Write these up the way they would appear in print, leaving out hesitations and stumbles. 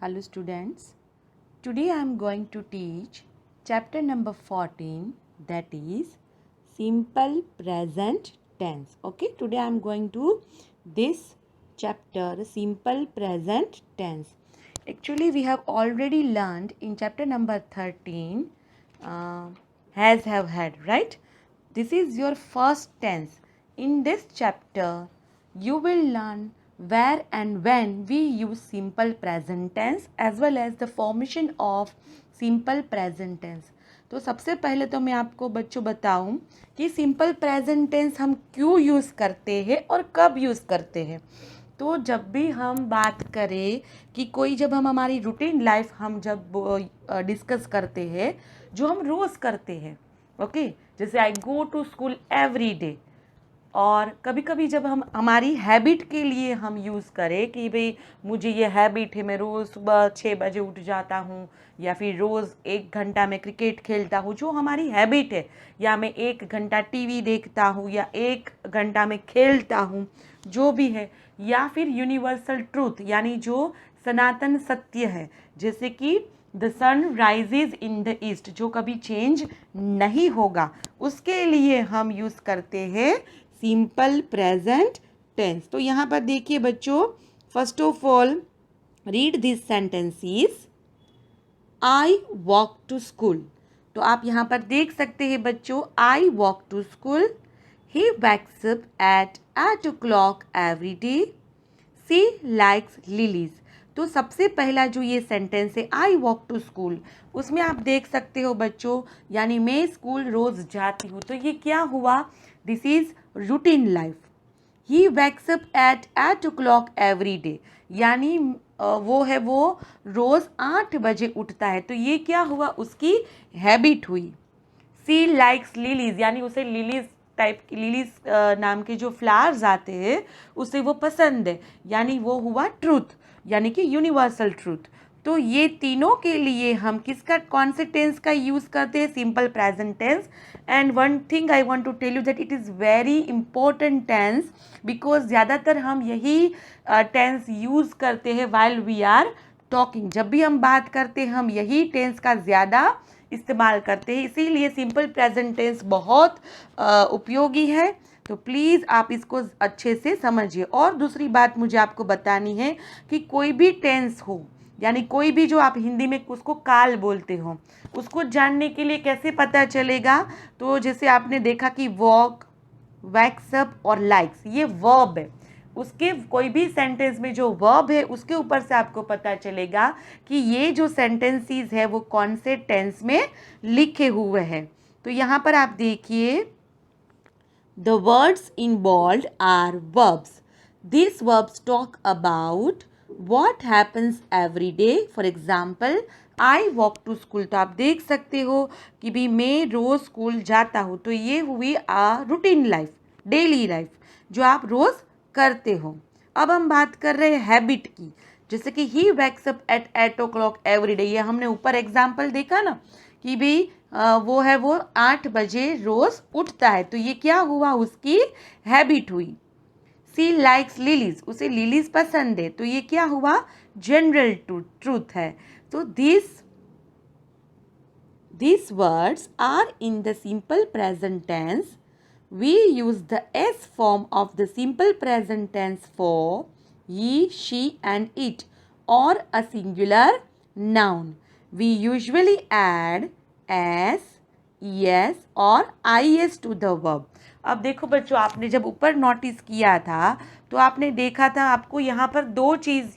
Hello students, today I am going to teach chapter number 14, that is simple present tense. Okay, today I am going to this chapter simple present tense. Actually we have already learned in chapter number 13 has, have, had, right? This is your first tense. In this chapter you will learn where and when we use simple present tense as well as the formation of simple present tense. तो सबसे पहले तो मैं आपको बच्चों बताऊं कि simple present tense हम क्यों यूज़ करते हैं और कब यूज़ करते हैं। तो जब भी हम बात करें कि कोई जब हम हमारी रूटीन लाइफ हम जब डिस्कस करते हैं जो हम रोज़ करते हैं, ओके, जैसे I go to school every day, और कभी कभी जब हम हमारी हैबिट के लिए हम यूज़ करें कि भाई मुझे ये हैबिट है, मैं रोज़ सुबह 6 बजे उठ जाता हूँ, या फिर रोज़ 1 घंटा मैं क्रिकेट खेलता हूँ, जो हमारी हैबिट है, या मैं 1 घंटा टीवी देखता हूँ, या 1 घंटा मैं खेलता हूँ, जो भी है, या फिर यूनिवर्सल ट्रूथ यानी जो सनातन सत्य है, जैसे कि the sun rises in the east, जो कभी चेंज नहीं होगा, उसके लिए हम यूज़ करते हैं सिंपल प्रेजेंट टेंस। तो यहाँ पर देखिए बच्चों, first of all read this sentences. I walk to school, तो आप यहाँ पर देख सकते हैं बच्चों, I walk to school, he wakes up at 8 o'clock every day, she likes lilies. तो सबसे पहला जो ये सेंटेंस है आई वॉक टू स्कूल, उसमें आप देख सकते हो बच्चों, यानी मैं स्कूल रोज़ जाती हूँ। तो ये क्या हुआ, this is routine life. He wakes up at 8 o'clock every day, यानी वो रोज़ 8 बजे उठता है। तो ये क्या हुआ, उसकी हैबिट हुई। सी लाइक्स लिलीज, यानी उसे लिलीज टाइप की, लिलीज नाम के जो फ्लावर्स आते हैं उसे वो पसंद है, यानी वो हुआ ट्रूथ, यानी कि यूनिवर्सल ट्रूथ। तो ये तीनों के लिए हम किसका, कौन से टेंस का यूज़ करते हैं, simple present tense. And one thing I want to tell you that it is very important tense, because ज़्यादातर हम यही टेंस यूज़ करते हैं वाइल वी आर टॉकिंग। जब भी हम बात करते हैं हम यही टेंस का ज़्यादा इस्तेमाल करते हैं, इसीलिए सिंपल प्रेजेंट टेंस बहुत उपयोगी है। तो प्लीज़ आप इसको अच्छे से समझिए। और दूसरी बात मुझे आपको बतानी है कि कोई भी टेंस हो, यानी कोई भी जो आप हिंदी में उसको काल बोलते हो, उसको जानने के लिए कैसे पता चलेगा। तो जैसे आपने देखा कि वॉक, वैक्सअप और लाइक्स, ये वर्ब है, उसके कोई भी सेंटेंस में जो वर्ब है उसके ऊपर से आपको पता चलेगा कि ये जो सेंटेंसेस है वो कौन से टेंस में लिखे हुए हैं। तो यहाँ पर आप देखिए, the words in bold are verbs, this verbs talk about what happens every day. For example I walk to school, तो आप देख सकते हो कि भी मैं रोज़ स्कूल जाता हूँ। तो ये हुई रूटीन लाइफ, डेली लाइफ, जो आप रोज़ करते हो। अब हम बात कर रहे हैं हैबिट की, जैसे कि he wakes up at 8 o'clock every day, ये हमने ऊपर एग्जाम्पल देखा ना कि भी वो 8 बजे रोज़ उठता है। तो ये क्या हुआ, उसकी हैबिट हुई। सी लाइक्स लिलीज, उसे लिलीज पसंद है। तो ये क्या हुआ, जनरल ट्रूथ है। तो these words are in the simple present tense. We use the S form of the simple present tense for he, she and it, or a singular noun. We usually add s, es or is to the verb. अब देखो बच्चों, आपने जब ऊपर notice किया था तो आपने देखा था, आपको यहाँ पर दो चीज़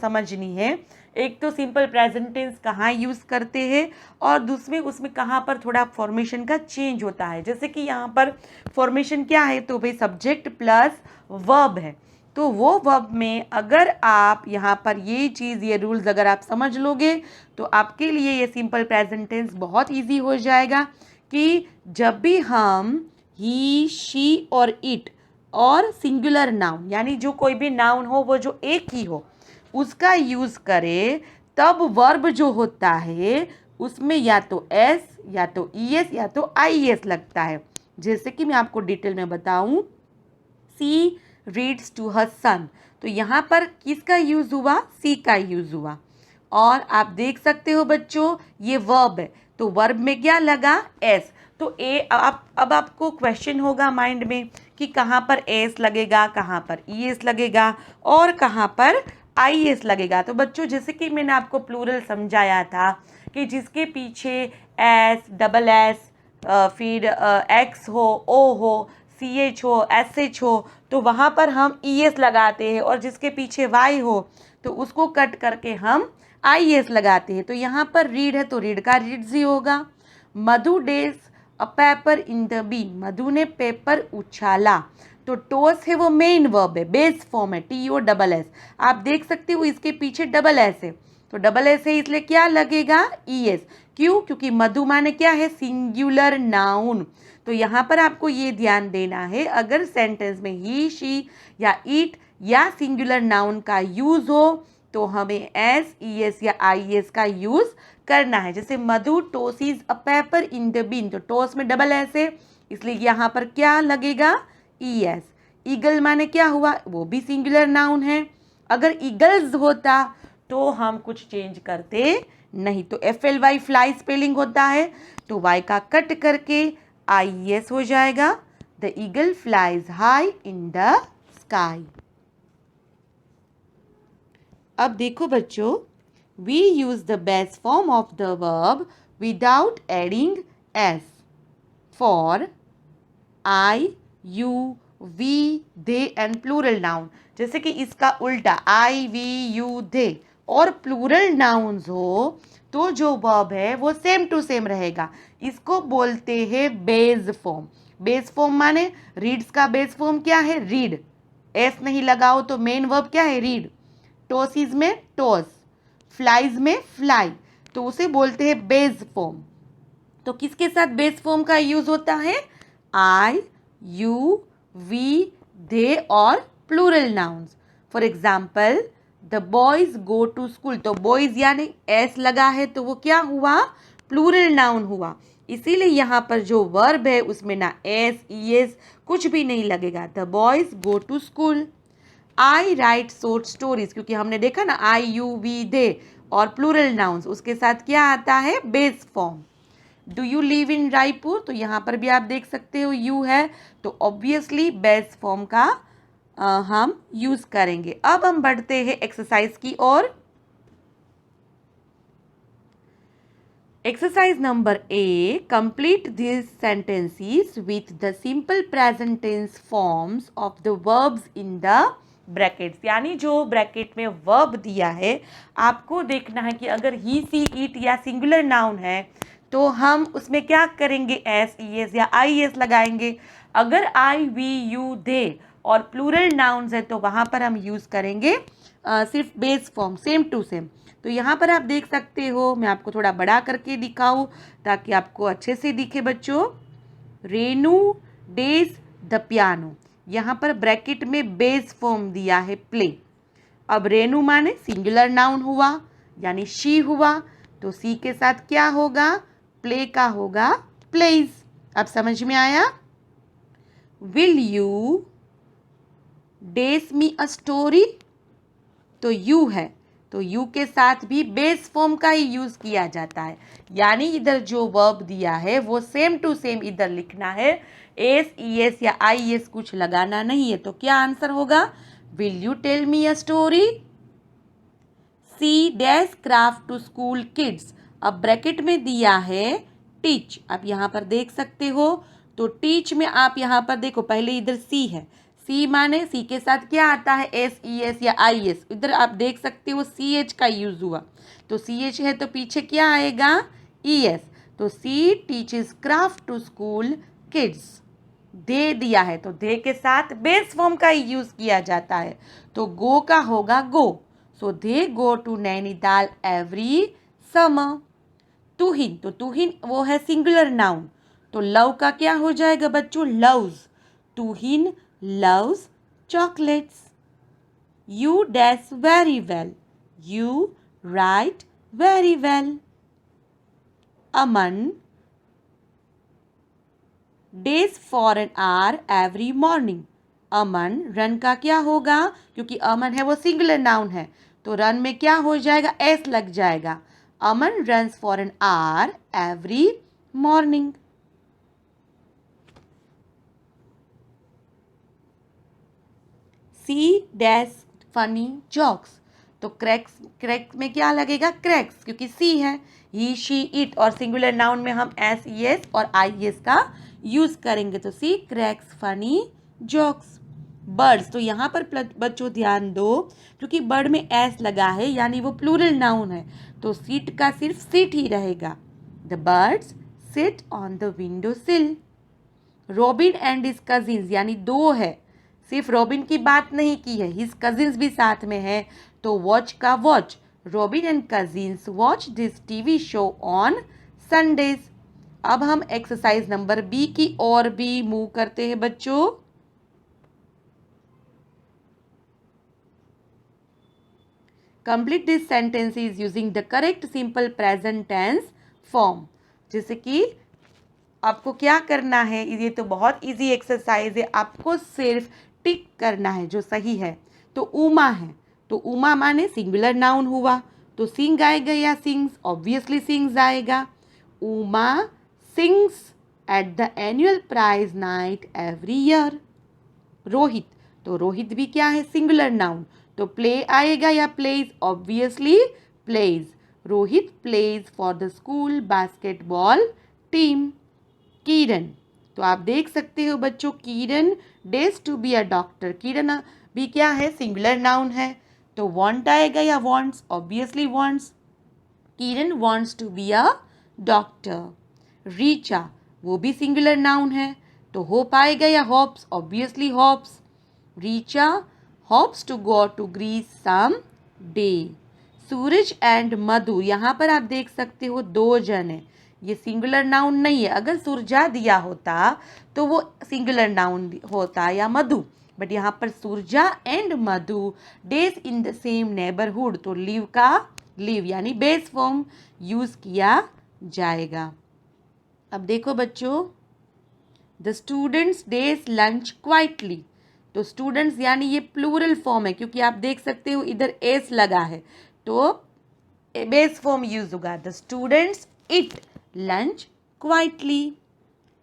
समझनी है। एक तो सिंपल प्रेजेंट टेंस कहाँ यूज़ करते हैं, और दूसरे उसमें कहाँ पर थोड़ा फॉर्मेशन का चेंज होता है। जैसे कि यहाँ पर फॉर्मेशन क्या है, तो भाई सब्जेक्ट प्लस वर्ब है। तो वो वर्ब में अगर आप यहाँ पर ये चीज़, ये रूल्स अगर आप समझ लोगे तो आपके लिए ये सिंपल प्रेजेंट टेंस बहुत ईजी हो जाएगा कि जब भी हम ही, शी और इट और सिंगुलर नाउन, यानी जो कोई भी नाउन हो वो जो एक ही हो, उसका यूज़ करें, तब वर्ब जो होता है उसमें या तो एस, या तो ई एस, या तो आई एस लगता है। जैसे कि मैं आपको डिटेल में बताऊं, सी रीड्स टू हर सन, तो यहाँ पर किसका यूज़ हुआ, सी का यूज़ हुआ। और आप देख सकते हो बच्चों ये वर्ब है, तो वर्ब में क्या लगा एस। तो अब आपको क्वेश्चन होगा माइंड में कि कहाँ पर एस लगेगा, कहाँ पर ई एस लगेगा और कहाँ पर आई एस लगेगा। तो बच्चों जैसे कि मैंने आपको प्लूरल समझाया था कि जिसके पीछे एस, डबल एस, फिर एक्स हो, ओ हो, सी एच हो, एस एच हो, तो वहाँ पर हम ई एस लगाते हैं, और जिसके पीछे वाई हो तो उसको कट करके हम आई एस लगाते हैं। तो यहाँ पर रीड है तो रीड का रीड्स ही होगा। Madhu days a paper in the bin, Madhu ने पेपर उछाला। तो टॉस है वो मेन वर्ब है, बेस फॉर्म है, टी ओ डबल एस। आप देख सकते हो इसके पीछे डबल एस है, तो डबल एस है इसलिए क्या लगेगा ई एस। क्यों? क्योंकि मधु माने क्या है सिंगुलर नाउन। तो यहाँ पर आपको ये ध्यान देना है, अगर सेंटेंस में ही, शी या इट या सिंगुलर नाउन का यूज हो तो हमें एस, ई एस या आई एस का यूज करना है। जैसे Madhu tosses a paper in the bin, तो टॉस में डबल एस है इसलिए यहाँ पर क्या लगेगा ई एस। ईगल माने क्या हुआ, वो भी सिंगुलर नाउन है। अगर ईगल्स होता तो हम कुछ चेंज करते नहीं, तो F L Y fly spelling होता है, तो वाई का कट करके आई एस हो जाएगा। The eagle flies high in the sky. अब देखो बच्चों, we use the base form of the verb without adding S for I, you, we, they and plural noun. जैसे कि इसका उल्टा आई, वी, यू, दे और प्लूरल नाउन्स हो तो जो वर्ब है वो सेम टू सेम रहेगा। इसको बोलते हैं बेस फॉर्म। बेस फॉर्म माने रीड्स का बेस फॉर्म क्या है, रीड। एस नहीं लगाओ तो मेन वर्ब क्या है, रीड। टॉसिस में टॉस, फ्लाइज में फ्लाई, तो उसे बोलते हैं बेस फॉर्म। तो किसके साथ बेस फॉर्म का यूज होता है, आई, यू, वी, दे और plural nouns. For example the boys go to school, तो बॉयज यानी एस लगा है तो वो क्या हुआ, प्लूरल नाउन हुआ। इसीलिए यहाँ पर जो वर्ब है उसमें ना एस, ई एस कुछ भी नहीं लगेगा। The boys go to school. I write short stories, क्योंकि हमने देखा ना आई, यू, वी, दे और प्लूरल नाउन्स उसके साथ क्या आता है, base form. Do you live in Raipur, तो यहाँ पर भी आप देख सकते हो यू है, तो ऑब्वियसली बेस फॉर्म का हम यूज करेंगे। अब हम बढ़ते हैं एक्सरसाइज की ओर। Exercise number A, complete this sentences with the simple present tense forms of the verbs in the brackets. यानी जो ब्रैकेट में वर्ब दिया है आपको देखना है कि अगर ही, सी, इट या सिंगुलर नाउन है तो हम उसमें क्या करेंगे, एस, ई एस या आई एस लगाएंगे। अगर आई, वी, यू, दे और प्लूरल नाउन्स है तो वहाँ पर हम यूज़ करेंगे सिर्फ base form, same to same. तो यहाँ पर आप देख सकते हो, मैं आपको थोड़ा बड़ा करके दिखाऊँ ताकि आपको अच्छे से दिखे बच्चों। रेनू डेज द पियानो, यहाँ पर ब्रैकेट में बेस फॉर्म दिया है प्ले। अब रेनू माने सिंगुलर नाउन हुआ यानी शी हुआ, तो सी के साथ क्या होगा, प्ले का होगा प्लेज। अब समझ में आया। Will you dash me a story, तो यू है तो यू के साथ भी बेस फॉर्म का ही यूज किया जाता है, यानी इधर जो वर्ब दिया है वो सेम टू सेम इधर लिखना है, एस, ई एस या आई एस कुछ लगाना नहीं है। तो क्या आंसर होगा, will you tell me a story. She dash craft to school kids, अब ब्रैकेट में दिया है टीच, आप यहाँ पर देख सकते हो। तो टीच में आप यहाँ पर देखो, पहले इधर सी है, सी माने सी के साथ क्या आता है, एस, ई एस या आई एस। इधर आप देख सकते हो सी एच का यूज हुआ, तो सी एच है तो पीछे क्या आएगा, ई एस। तो she teaches craft to school kids. दे दिया है तो दे के साथ बेस फॉर्म का ही यूज किया जाता है, तो गो का होगा go. So they go to Nainital every summer. Tuhin, तो तुहिन वो है सिंगुलर नाउन, तो लव का क्या हो जाएगा बच्चों, loves. Tuhin loves chocolates. You dash very well, you right very well. Aman days for an hour every morning. Aman run का क्या होगा, क्योंकि अमन है वो सिंगुलर नाउन है, तो रन में क्या हो जाएगा, एस लग जाएगा। Aman runs for an hour every morning. She dash funny jokes, तो क्रैक्स में क्या लगेगा, क्रैक्स, क्योंकि सी है। ही शी इट, और सिंगुलर नाउन में हम एस ई एस और आई एस का यूज करेंगे, तो सी क्रैक्स फनी जोक्स। बर्ड्स, तो यहाँ पर बच्चों ध्यान दो, क्योंकि बर्ड में एस लगा है यानी वो प्लूरल नाउन है, तो सीट का सिर्फ सीट ही रहेगा। The birds sit on the window सिल। रॉबिन एंड हिज कजिन्स, यानी दो है, सिर्फ रॉबिन की बात नहीं की है, हिज कजिन्स भी साथ में है, तो वॉच का watch. Robin and cousins watch this TV show on Sundays. अब हम एक्सरसाइज नंबर बी की ओर भी मूव करते हैं बच्चों। Complete this sentences using the correct simple present tense form. जैसे कि आपको क्या करना है, ये तो बहुत इजी एक्सरसाइज है, आपको सिर्फ टिक करना है जो सही है। तो उमा है, तो उमा माने सिंगुलर नाउन हुआ, तो सिंग आएगा या सिंग्स, ऑब्वियसली सिंग्स आएगा। Uma sings at the annual prize night every year. Rohit, तो रोहित भी क्या है, सिंगुलर नाउन, तो प्ले आएगा या plays, obviously plays. Rohit plays for the school basketball team. Kiran, तो आप देख सकते हो बच्चों, Kiran dash to be a doctor, किरण भी क्या है, सिंगुलर नाउन है, तो वांट आएगा या wants, obviously wants. Kiran wants to be a doctor. Richa, वो भी सिंगुलर नाउन है, तो होप आएगा या hopes, obviously hopes. Richa hopes to go to Greece some day. Suraj and Madhu, यहाँ पर आप देख सकते हो दो जन है, ये सिंगुलर नाउन नहीं है, अगर सुरजा दिया होता तो वो सिंगुलर नाउन होता या मधु, बट यहाँ पर Suraj and Madhu dash in the same neighbourhood, तो लिव का लिव यानी बेस फॉर्म यूज किया जाएगा। अब देखो बच्चों, the students dash lunch quietly, तो स्टूडेंट्स यानी ये प्लूरल फॉर्म है, क्योंकि आप देख सकते हो इधर एस लगा है, तो बेस फॉर्म यूज होगा। The students eat lunch quietly.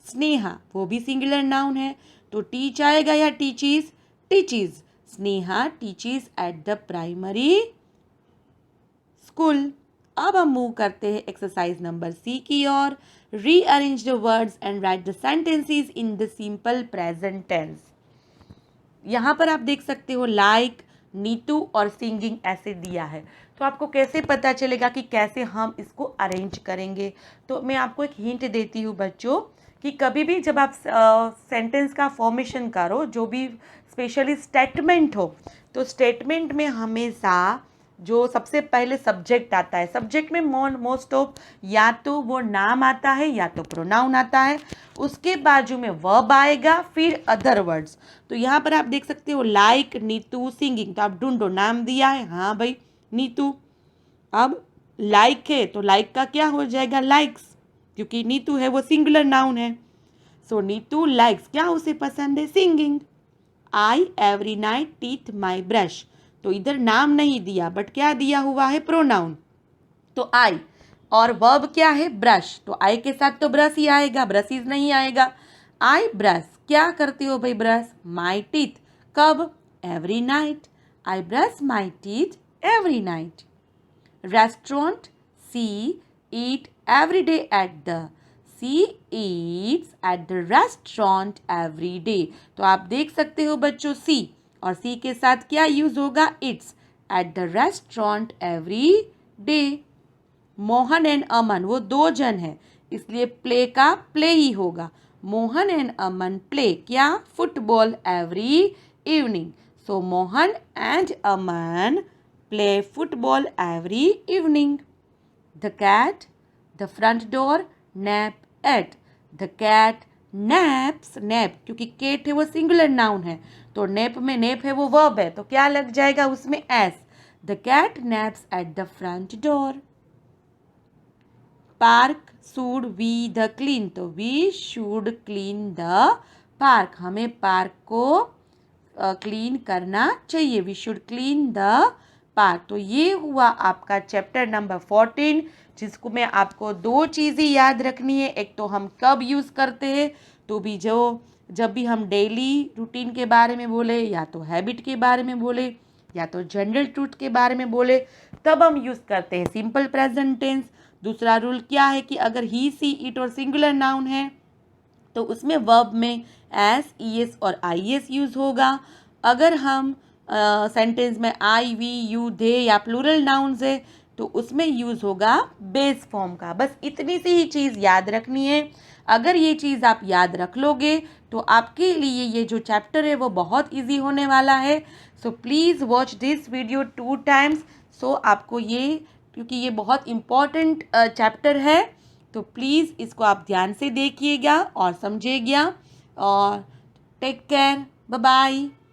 Sneha, वो भी सिंगुलर नाउन है, तो टीच आएगा या teaches, teaches. Sneha teaches at the primary school. अब हम मूव करते हैं एक्सरसाइज नंबर सी की ओर। Rearrange the words and write the sentences in the simple present tense. यहाँ पर आप देख सकते हो लाइक, नीतू और सिंगिंग ऐसे दिया है, तो आपको कैसे पता चलेगा कि कैसे हम इसको अरेंज करेंगे। तो मैं आपको एक हिंट देती हूँ बच्चों, कि कभी भी जब आप सेंटेंस का फॉर्मेशन करो, जो भी स्पेशली स्टेटमेंट हो, तो स्टेटमेंट में हमेशा जो सबसे पहले सब्जेक्ट आता है, सब्जेक्ट में मोस्ट ऑफ या तो वो नाम आता है या तो प्रोनाउन आता है, उसके बाजू में वर्ब आएगा, फिर अदर वर्ड्स। तो यहाँ पर आप देख सकते हो लाइक, नीतू, सिंगिंग, तो आप ढूंढो, नाम दिया है, हाँ भाई नीतू। अब लाइक है तो लाइक का क्या हो जाएगा, लाइक्स, क्योंकि नीतू है वो सिंगुलर नाउन है, सो नीतू लाइक्स, क्या उसे पसंद है, सिंगिंग। आई एवरी नाइट टीथ माई ब्रश, तो इधर नाम नहीं दिया बट क्या दिया हुआ है, प्रोनाउन, तो आई, और वर्ब क्या है, ब्रश, तो आई के साथ तो ब्रश ही आएगा, ब्रशिज नहीं आएगा। आई ब्रश, क्या करती हो भाई ब्रश, माई टीथ, कब, every night, I brush my teeth every night. Restaurant, she eat every day at the, she eats at the restaurant every day, तो आप देख सकते हो बच्चों सी, और सी के साथ क्या यूज होगा, eats at the restaurant every day. Mohan and Aman, वो दो जन है, इसलिए प्ले का प्ले ही होगा। मोहन एंड अमन प्ले, क्या, football every evening, so Mohan and Aman play football every evening. The cat, the front door, nap at, the cat naps, nap क्योंकि केट है वो सिंगुलर नाउन है, तो नेप में नेप है वो वर्ब है, तो क्या लग जाएगा उसमें, s. The cat naps at the front door. Park should we the clean, तो we should clean the park, हमें पार्क को क्लीन करना चाहिए, we should clean the park. तो ये हुआ आपका चैप्टर नंबर 14, जिसको मैं आपको 2 चीज़ें याद रखनी है। एक तो हम कब यूज़ करते हैं, तो भी जब भी हम डेली रूटीन के बारे में बोले, या तो हैबिट के बारे में बोले, या तो जनरल ट्रूथ के बारे में बोले, तब हम यूज़ करते हैं सिंपल प्रेजेंट टेंस। दूसरा रूल क्या है कि अगर ही, सी, इट और सिंगुलर नाउन है तो उसमें वर्ब में एस, ईएस और आईएस यूज़ होगा। अगर हम सेंटेंस में आई, वी, यू, दे या प्लूरल नाउन्स है तो उसमें यूज़ होगा बेस फॉर्म का। बस इतनी सी ही चीज़ याद रखनी है। अगर ये चीज़ आप याद रख लोगे तो आपके लिए ये जो चैप्टर है वो बहुत इजी होने वाला है। So please watch this video 2 times. So आपको ये, क्योंकि ये बहुत इम्पॉर्टेंट चैप्टर है, तो प्लीज़ इसको आप ध्यान से देखिएगा और समझिएगा। और टेक केयर, बाय बाय।